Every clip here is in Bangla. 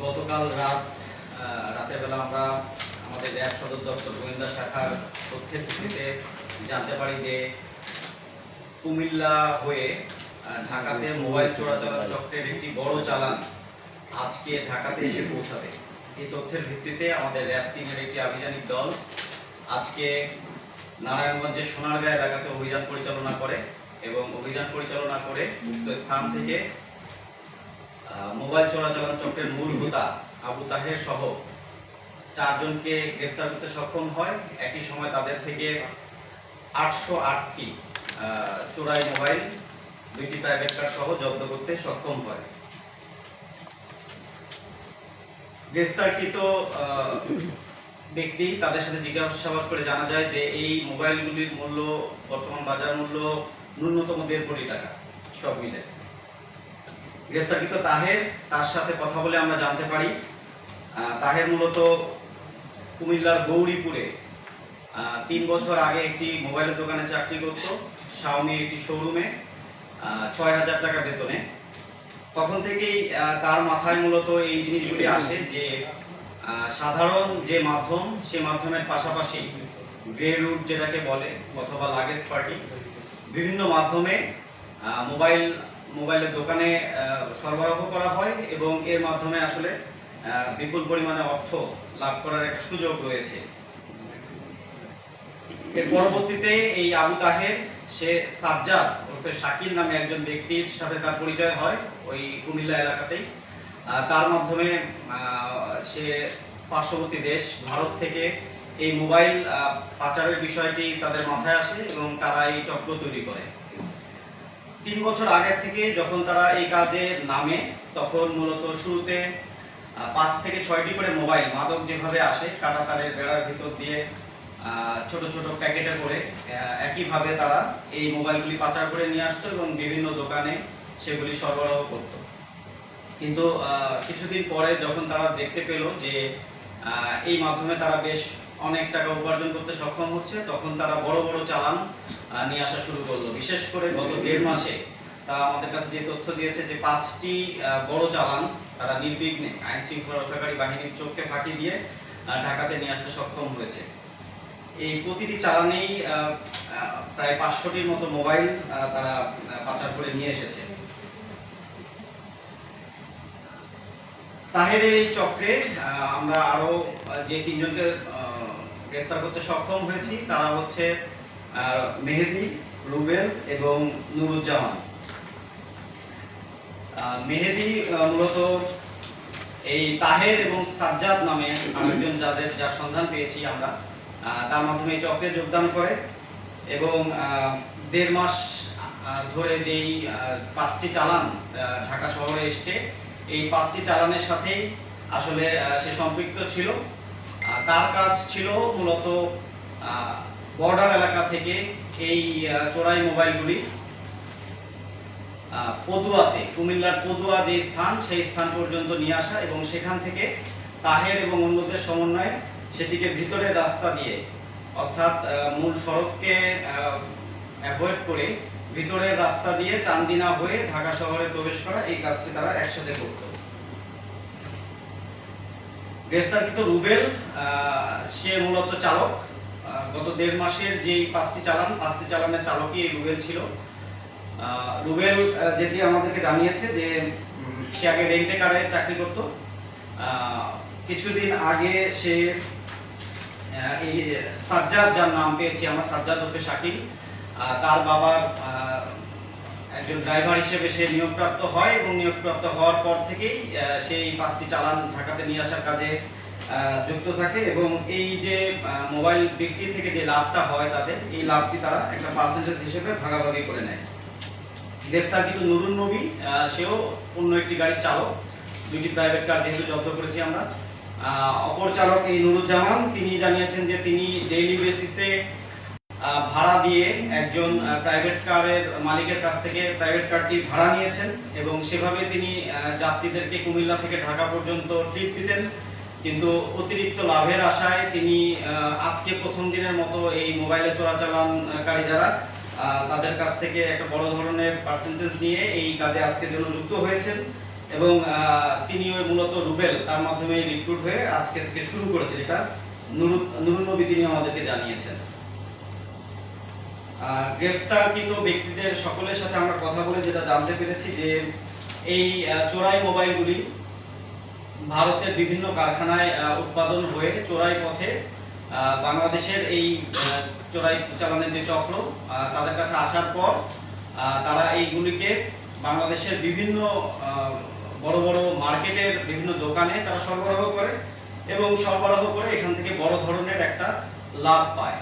গতকাল রাতের বেলা আমরা আমাদের র্যাব সদর দপ্তর গোয়েন্দা শাখার তথ্যের ভিত্তিতে জানতে পারি যে কুমিল্লা হয়ে ঢাকাতে মোবাইল চোরাচালান চক্রের একটি বড় চালান আজকে ঢাকাতে এসে পৌঁছাবে। এই তথ্যের ভিত্তিতে আমাদের র্যাব টিমের একটি আভিযানিক দল আজকে নারায়ণগঞ্জের সোনারগাঁ এলাকাতে অভিযান পরিচালনা করে এবং অভিযান পরিচালনা করে উক্ত স্থান থেকে মোবাইল চোরাচালান চক্রের মূল হোতা আবু তাহের সহ 4 জনকে গ্রেফতার করতে সক্ষম হয়। একই সময় তাদের থেকে 808টি চোরাই মোবাইল, 2টি প্রাইভেট কার সহ জব্দ করতে সক্ষম হয়। গ্রেফতারকৃত ব্যক্তি তাদের সাথে জিজ্ঞাসাবাদ করে জানা যায় যে এই মোবাইলগুলির মূল্য বর্তমান বাজার মূল্য ন্যূনতম 1.5 কোটি টাকা সব মিলে। গ্রেফতারকৃত তাহের তার সাথে কথা বলে আমরা জানতে পারি তাহের মূলত কুমিল্লার গৌরীপুরে 3 বছর আগে একটি মোবাইলের দোকানে চাকরি করত, শাওমি একটি শোরুমে 6,000 টাকা বেতনে। তখন থেকেই তার মাথায় মূলত এই জিনিসগুলি আসে যে সাধারণ যে মাধ্যম, সে মাধ্যমের পাশাপাশি গ্রে রুট যেটাকে বলে অথবা লাগেজ পার্টি, বিভিন্ন মাধ্যমে মোবাইলের দোকানে সরবরাহ করা হয় এবং এর মাধ্যমে আসলে বিপুল পরিমাণে অর্থ লাভ করার একটা সুযোগ রয়েছে। এর পরবর্তীতে এই আবু তাহের সে সাজ্জাদ ওরফে শাকিল নামে একজন ব্যক্তির সাথে তার পরিচয় হয় ওই কুমিল্লা এলাকাতেই। তার মাধ্যমে সে পার্শ্ববর্তী দেশ ভারত থেকে এই মোবাইল পাচারের বিষয়টি তাদের মাথায় আসে এবং তারা এই চক্র তৈরি করে। 3 বছর আগে থেকে যখন তারা এই কাজে নামে তখন মূলত শুরুতে 5 থেকে 6টি করে মোবাইল মাদক যেভাবে আসে কাঁটাতারের বেড়ার ভিতর দিয়ে ছোট ছোট প্যাকেটে করে একইভাবে তারা এই মোবাইলগুলি পাচার করে নিয়ে আসতো এবং বিভিন্ন দোকানে সেগুলি সরবরাহ করত। কিন্তু কিছুদিন পরে যখন তারা দেখতে পেল যে এই মাধ্যমে তারা বেশ অনেক টাকা উপার্জন করতে সক্ষম হচ্ছে, তখন তারা বড় বড় চালান নিয়ে আসা শুরু করলো। বিশেষ করে গত 1.5 মাসে তারা আমাদের কাছে যে তথ্য দিয়েছে যে 5টি বড় চালান তারা নির্বিঘ্নে আইন শৃঙ্খলা রক্ষাকারী বাহিনীর চোখকে ফাঁকি দিয়ে ঢাকাতে নিয়ে আসতে সক্ষম হয়েছে। এই প্রতিটি চালানেই প্রায় 500টির মতো মোবাইল তারা পাচার করে নিয়ে এসেছে। তাহেরের এই চক্রে আমরা আরো যে 3 জনকে গ্রেফতার করতে সক্ষম হয়েছি তারা হচ্ছে মেহেদি, রুবেল এবং নুরুজ্জামান। মেহেদি মূলত এই তাহের এবং সাজ্জাদ নামে আরেকজন যার সন্ধান পেয়েছি আমরা, তার মাধ্যমে এই চক্রে যোগদান করে এবং 1.5 মাস ধরে যেই 5টি চালান ঢাকা শহরে এসছে, এই 5টি চালানের সাথেই আসলে সে সম্পৃক্ত ছিল। তার কাজ ছিল মূলত বর্ডার এলাকা থেকে এই চোরাই মোবাইলগুলি পদুয়াতে, কুমিল্লার পদুয়া যে স্থান, সেই স্থান পর্যন্ত নিয়ে আসা এবং সেখান থেকে তাহের এবং অন্যদের সমন্বয়ে সেটিকে ভিতরের রাস্তা দিয়ে অর্থাৎ মূল সড়ককে অ্যাভয়েড করে ভিতরের রাস্তা দিয়ে চান্দিনা হয়ে ঢাকা শহরে প্রবেশ করা, এই কাজটি তারা একসাথে করত। গ্রেফতারকৃত রুবেল সে মূলত চালক। গত 1.5 মাসের যেই 5টি চালানের চালকই এই রুবেল ছিল। রুবেল যেটি আমাদেরকে জানিয়েছে যে সে আগে রেন্টে কারে চাকরি করত। কিছুদিন আগে সে এই সাজ্জাদ, যার নাম পেয়েছি আমরা, সাজ্জাদ ওরফে শাকিল, তার বাবার একজন ড্রাইভার হিসেবে সে নিয়োগপ্রাপ্ত হয় এবং নিয়োগপ্রাপ্ত হওয়ার পর থেকেই সেই 5টি চালান ঢাকাতে নিয়ে আসার কাজে যুক্ত থাকে এবং এই যে মোবাইল বিক্রি থেকে যে লাভটা হয় তাদের, এই লাভটি তারা একটা পার্সেন্টেজ হিসেবে ভাগাভাগি করে নেয়। গ্রেফতারকৃত নুরুন নবী, সেও অন্য একটি গাড়ির চালক, 2টি প্রাইভেট কার যেহেতু জব্দ করেছি আমরা। অপর চালক এই নুরুজ্জামান, তিনি জানিয়েছেন যে তিনি ডেইলি বেসিসে ভাড়া দিয়ে একজন প্রাইভেট কারের মালিকের কাছ থেকে প্রাইভেট কারটি ভাড়া নিয়েছেন এবং সেভাবে তিনি যাত্রীদেরকে কুমিল্লা থেকে ঢাকা পর্যন্ত ট্রিপ দিতেন। কিন্তু অতিরিক্ত লাভের আশায় তিনি আজকে প্রথম দিনের মতো এই মোবাইলে চোরাচালানকারী যারা তাদের কাছ থেকে একটা বড় ধরনের পার্সেন্টেজ নিয়ে এই কাজে আজকের জন্য যুক্ত হয়েছেন এবং তিনি ওই মূলত রুবেল তার মাধ্যমে রিক্রুট হয়ে আজকে থেকে শুরু করেছেন। এটা নুরুন নবী তিনি আমাদেরকে জানিয়েছেন। গ্রেফতারকৃত ব্যক্তিদের সকলের সাথে আমরা কথা বলে যেটা জানতে পেরেছি যে এই চোরাই মোবাইলগুলি ভারতের বিভিন্ন কারখানায় উৎপাদন হয়ে চোরাই পথে বাংলাদেশের এই চোরাই চালানের যে চক্র তাদের কাছে আসার পর তারা এইগুলিকে বাংলাদেশের বিভিন্ন বড় বড় মার্কেটের বিভিন্ন দোকানে তারা সরবরাহ করে এবং সরবরাহ করে এখান থেকে বড় ধরনের একটা লাভ পায়।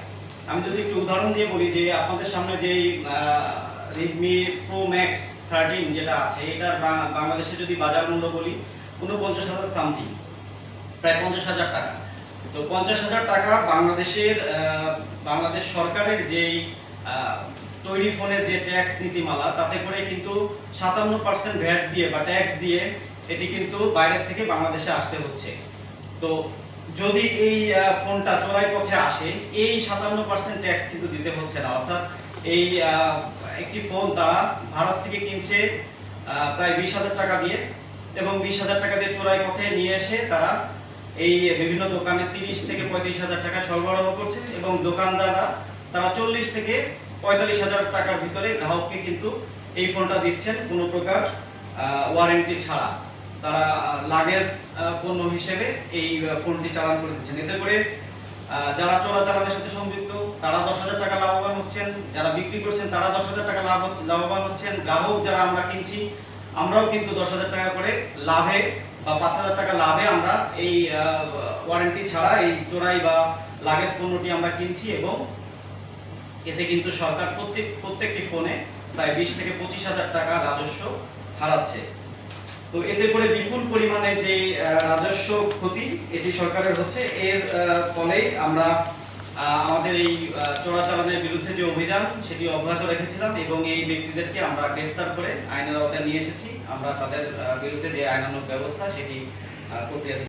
আমি যদি একটু উদাহরণ দিয়ে বলি যে আপনাদের সামনে যেই রেডমি প্রো ম্যাক্স 13 যেটা আছে, এটার বাংলাদেশে যদি বাজার মূল্য বলি 49,000 সামথিং, প্রায় 50,000 টাকা। তো 50,000 টাকা বাংলাদেশ সরকারের যেই তৈরি ফোনের যে ট্যাক্স নীতিমালা, তাতে করে কিন্তু 57% ভ্যাট দিয়ে বা ট্যাক্স দিয়ে এটি কিন্তু বাইরের থেকে বাংলাদেশে আসতে হচ্ছে। তো যদি এই ফোনটা চোরাই পথে আসে, এই 57% ট্যাক্স কিন্তু দিতে হচ্ছে না। অর্থাৎ এই একটি ফোন তারা ভারত থেকে কিনছে প্রায় 20,000 টাকা দিয়ে, এবং 20,000 টাকা দিয়ে চোরাই পথে নিয়ে এসে তারা এই বিভিন্ন দোকানে 30 থেকে 35,000 টাকা সরবরাহ করছে, এবং দোকানদাররা তারা 40 থেকে 45,000 টাকার ভিতরে গ্রাহককে কিন্তু এই ফোনটা দিচ্ছেন কোনো প্রকার ওয়ারেন্টি ছাড়া। তারা লাগেজ পণ্য হিসেবে এই ফোনটি চালান করে দিচ্ছেন। এতে করে যারা চোরাচালানের সাথে সংযুক্ত তারা 10,000 টাকা লাভবান হচ্ছেন, যারা বিক্রি করছেন তারা 10,000 টাকা লাভবান হচ্ছেন, গ্রাহক যারা আমরা কিনছি আমরাও কিন্তু 10,000 টাকা করে লাভে বা 5,000 টাকা লাভে আমরা এই ওয়ারেন্টি ছাড়া এই চোরাই বা লাগেজ পণ্যটি আমরা কিনছি, এবং এতে কিন্তু সরকার প্রত্যেকটি ফোনে প্রায় 20 থেকে 25,000 টাকা রাজস্ব হারাচ্ছে। তো এতে করে বিপুল পরিমাণে যে রাজস্ব ক্ষতি এটি সরকারের হচ্ছে। এর ফলে আমরা আমাদের এই চোরাচালানের বিরুদ্ধে যে অভিযান সেটি অব্যাহত রেখেছিলাম, এবং এই ব্যক্তিদেরকে আমরা গ্রেফতার করে আইনের আওতায় নিয়ে এসেছি। আমরা তাদের বিরুদ্ধে যে আইনানুগ ব্যবস্থা সেটি প্রক্রিয়া